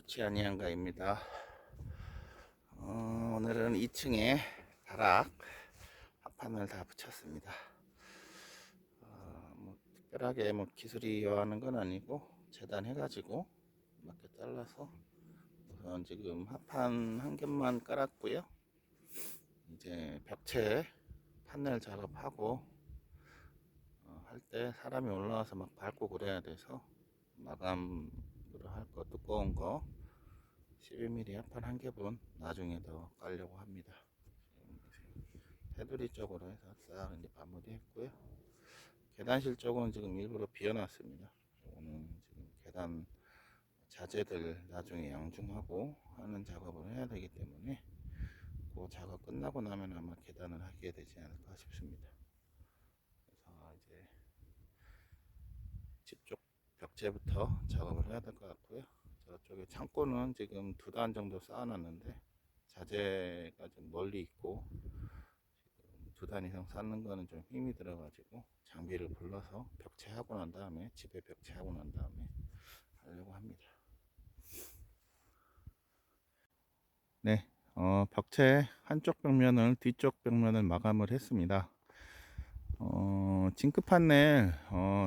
좋지 아니한가입니다. 오늘은 2층에 다락 합판을 다 붙였습니다. 특별하게 기술이 요하는 건 아니고 재단해가지고 맞게 잘라서 우선 지금 합판 한 겹만 깔았고요. 이제 벽체 판넬 작업하고 할 때 사람이 올라와서 막 밟고 그래야 돼서 마감으로 할 거 두꺼운 거 12mm 합판 한 겹은 나중에 더 깔려고 합니다. 테두리 쪽으로 해서 싹 이제 마무리 했고요. 계단실 쪽은 지금 일부러 비워놨습니다. 오늘 지금 계단 자재들 나중에 양중하고 하는 작업을 해야 되기 때문에 그 작업 끝나고 나면 아마 계단을 하게 되지 않을까 싶습니다. 그래서 이제 집 쪽 벽체부터 작업을 해야 될 것 같고요. 저쪽에 창고는 지금 2단 정도 쌓아놨는데 자재가 좀 멀리 있고 2단 이상 쌓는 거는 좀 힘이 들어가지고 장비를 불러서 벽체하고 난 다음에 집에 벽체하고 난 다음에 하려고 합니다. 네, 벽체 한쪽 벽면을 뒤쪽 벽면을 마감을 했습니다. 징크 판넬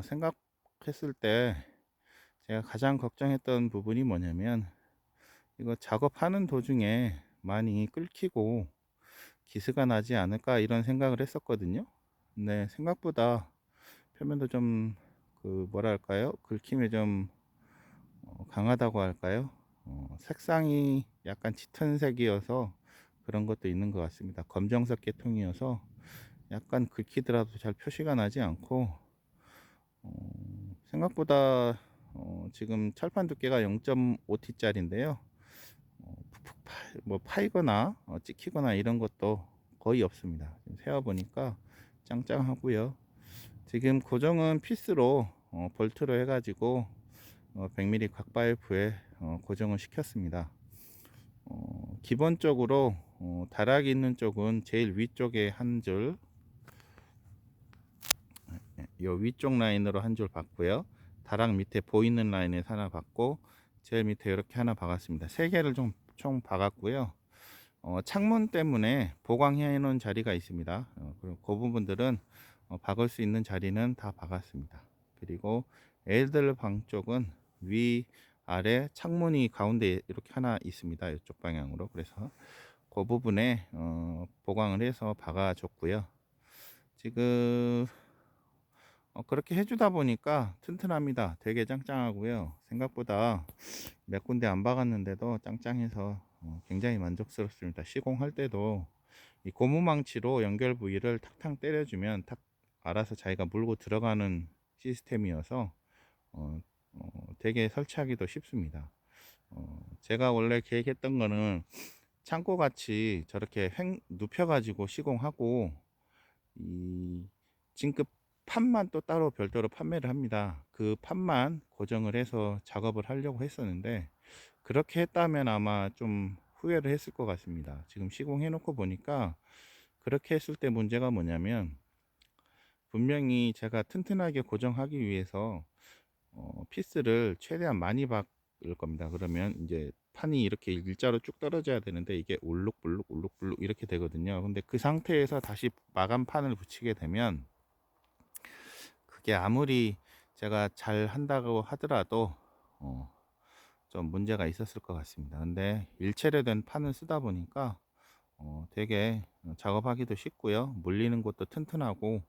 생각했을 때 제가 가장 걱정했던 부분이 뭐냐면 이거 작업하는 도중에 많이 끓이고 기스가 나지 않을까 이런 생각을 했었거든요. 근데 생각보다 표면도 좀 뭐랄까요, 긁힘이 좀 강하다고 할까요. 색상이 약간 짙은 색이어서 그런 것도 있는 것 같습니다. 검정색 계통이어서 약간 긁히더라도 잘 표시가 나지 않고 생각보다 지금 철판 두께가 0.5T 짜리인데요. 푹푹 파이거나 찍히거나 이런 것도 거의 없습니다. 세어보니까 짱짱하고요. 지금 고정은 피스로 볼트로 해가지고 100mm 각파이프에 고정을 시켰습니다. 기본적으로 다락이 있는 쪽은 제일 위쪽에 한 줄, 요 위쪽 라인으로 한 줄 박고요. 다락 밑에 보이는 라인에 하나 박고 제일 밑에 이렇게 하나 박았습니다. 3개를 총 박았고요. 창문 때문에 보강해 놓은 자리가 있습니다. 그리고 그 부분들은 박을 수 있는 자리는 다 박았습니다. 그리고 애들 방 쪽은 위 아래 창문이 가운데 이렇게 하나 있습니다. 이쪽 방향으로. 그래서 그 부분에 보강을 해서 박아 줬고요. 지금 그렇게 해주다 보니까 튼튼합니다. 되게 짱짱하고요. 생각보다 몇 군데 안 박았는데도 짱짱해서 굉장히 만족스럽습니다. 시공할 때도 이 고무망치로 연결 부위를 탁탁 때려주면 탁 알아서 자기가 물고 들어가는 시스템이어서 되게 설치하기도 쉽습니다. 제가 원래 계획했던 거는 창고같이 저렇게 눕혀가지고 시공하고 이 징크 판만 또 따로 별도로 판매를 합니다. 그 판만 고정을 해서 작업을 하려고 했었는데 그렇게 했다면 아마 좀 후회를 했을 것 같습니다. 지금 시공해 놓고 보니까 그렇게 했을 때 문제가 뭐냐면 분명히 제가 튼튼하게 고정하기 위해서 피스를 최대한 많이 박을 겁니다. 그러면 이제 판이 이렇게 일자로 쭉 떨어져야 되는데 이게 울룩불룩 울룩불룩 이렇게 되거든요. 근데 그 상태에서 다시 마감판을 붙이게 되면 그게 아무리 제가 잘 한다고 하더라도 좀 문제가 있었을 것 같습니다. 근데 일체로 된 판을 쓰다 보니까 되게 작업하기도 쉽고요. 물리는 것도 튼튼하고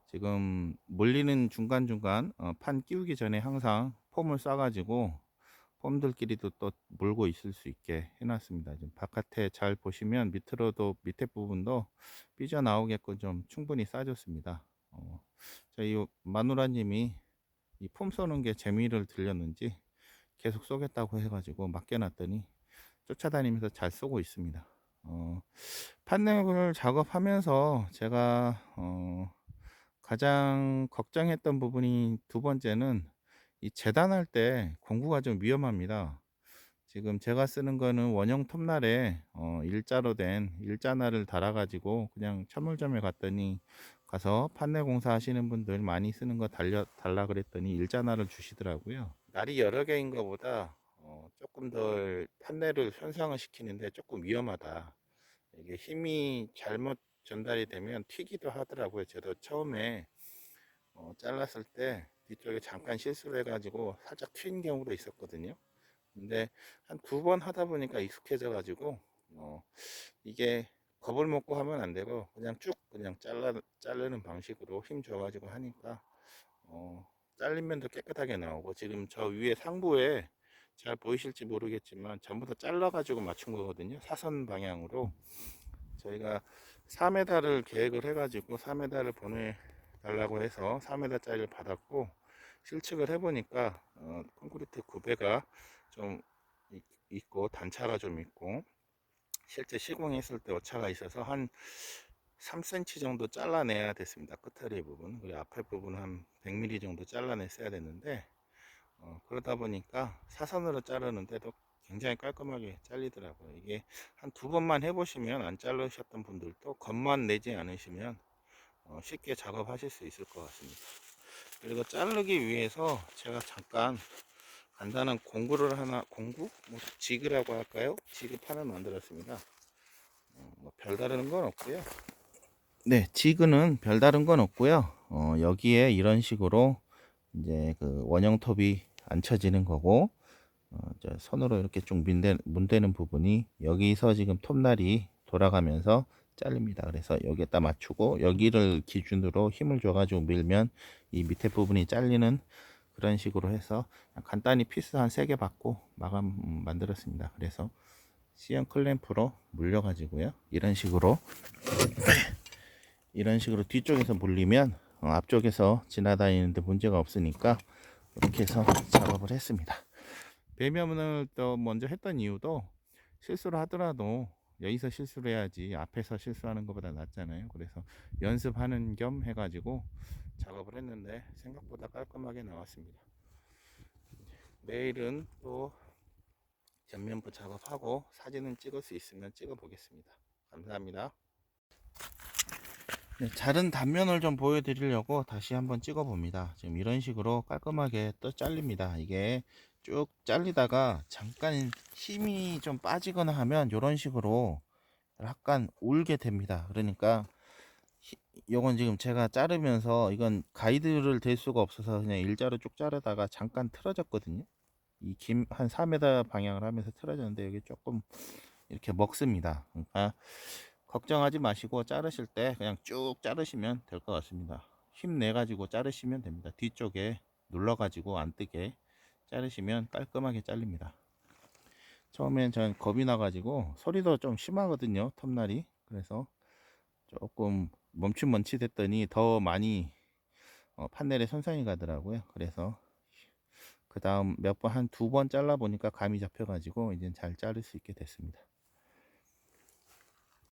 지금 물리는 중간중간 판 끼우기 전에 항상 폼을 쏴가지고 폼들끼리도 또 물고 있을 수 있게 해놨습니다. 지금 바깥에 잘 보시면 밑으로도 밑에 부분도 삐져나오게끔 좀 충분히 싸줬습니다. 저희 마누라님이 이 폼 쏘는 게 재미를 들렸는지 계속 쏘겠다고 해가지고 맡겨놨더니 쫓아다니면서 잘 쏘고 있습니다. 판넬을 작업하면서 제가 가장 걱정했던 부분이 두 번째는 이 재단할 때 공구가 좀 위험합니다. 지금 제가 쓰는 거는 원형 톱날에 일자로 된 일자날을 달아 가지고 그냥 천물점에 갔더니 가서 판넬 공사 하시는 분들 많이 쓰는 거 달라 그랬더니 일자날을 주시더라고요. 날이 여러 개인 것보다 조금 더 판넬을 손상을 시키는데 조금 위험하다. 이게 힘이 잘못 전달이 되면 튀기도 하더라고요. 저도 처음에 잘랐을 때 뒤쪽에 잠깐 실수를 해가지고 살짝 튄 경우도 있었거든요. 근데 한 두 번 하다 보니까 익숙해져 가지고 이게 겁을 먹고 하면 안 되고 그냥 쭉 그냥 자르는 방식으로 힘 줘 가지고 하니까 잘린 면도 깨끗하게 나오고, 지금 저 위에 상부에 잘 보이실지 모르겠지만 전부 다 잘라 가지고 맞춘 거거든요. 사선 방향으로 저희가 4m를 계획을 해 가지고 4m를 보내 달라고 해서 4m 짜리를 받았고, 실측을 해 보니까 콘크리트 구배가 좀 있고 단차가 좀 있고, 실제 시공했을 때 오차가 있어서 한 3cm 정도 잘라내야 됐습니다. 끝허리 부분, 그리고 앞에 부분 한 100mm 정도 잘라냈어야 됐는데 그러다 보니까 사선으로 자르는데도 굉장히 깔끔하게 잘리더라고요. 이게 한 두 번만 해보시면, 안 자르셨던 분들도 겁만 내지 않으시면 쉽게 작업하실 수 있을 것 같습니다. 그리고 자르기 위해서 제가 잠깐 간단한 공구를 하나, 공구? 뭐 지그라고 할까요? 지그판을 만들었습니다. 뭐 별다른 건 없고요. 네, 지그는 별다른 건 없고요. 여기에 이런 식으로 이제 그 원형 톱이 앉혀지는 거고, 손으로 이렇게 쭉 문대는 부분이 여기서 지금 톱날이 돌아가면서 잘립니다. 그래서 여기에다 맞추고 여기를 기준으로 힘을 줘가지고 밀면 이 밑에 부분이 잘리는 그런 식으로 해서 간단히 피스 한 3개 받고 마감 만들었습니다. 그래서 C형 클램프로 물려 가지고요, 이런 식으로 뒤쪽에서 물리면 앞쪽에서 지나다니는데 문제가 없으니까 이렇게 해서 작업을 했습니다. 배면을 또 먼저 했던 이유도, 실수를 하더라도 여기서 실수를 해야지 앞에서 실수하는 것보다 낫잖아요. 그래서 연습하는 겸 해가지고 작업을 했는데 생각보다 깔끔하게 나왔습니다. 내일은 또 전면부 작업하고 사진을 찍을 수 있으면 찍어 보겠습니다. 감사합니다. 네, 자른 단면을 좀 보여드리려고 다시 한번 찍어 봅니다. 지금 이런 식으로 깔끔하게 또 잘립니다. 이게 쭉 잘리다가 잠깐 힘이 좀 빠지거나 하면 이런 식으로 약간 울게 됩니다. 그러니까 요건 지금 제가 자르면서 이건 가이드를 댈 수가 없어서 그냥 일자로 쭉 자르다가 잠깐 틀어졌거든요. 이 긴 한 4m 방향을 하면서 틀어졌는데 여기 조금 이렇게 먹습니다. 그러니까 걱정하지 마시고 자르실 때 그냥 쭉 자르시면 될 것 같습니다. 힘내 가지고 자르시면 됩니다. 뒤쪽에 눌러 가지고 안 뜨게 자르시면 깔끔하게 잘립니다. 처음엔 전 겁이 나 가지고, 소리도 좀 심하거든요, 톱날이. 그래서 조금 멈칫멈칫 했더니 더 많이 판넬에 손상이 가더라고요. 그래서 그 다음 몇 번, 한 2번 잘라 보니까 감이 잡혀 가지고 이제 잘 자를 수 있게 됐습니다.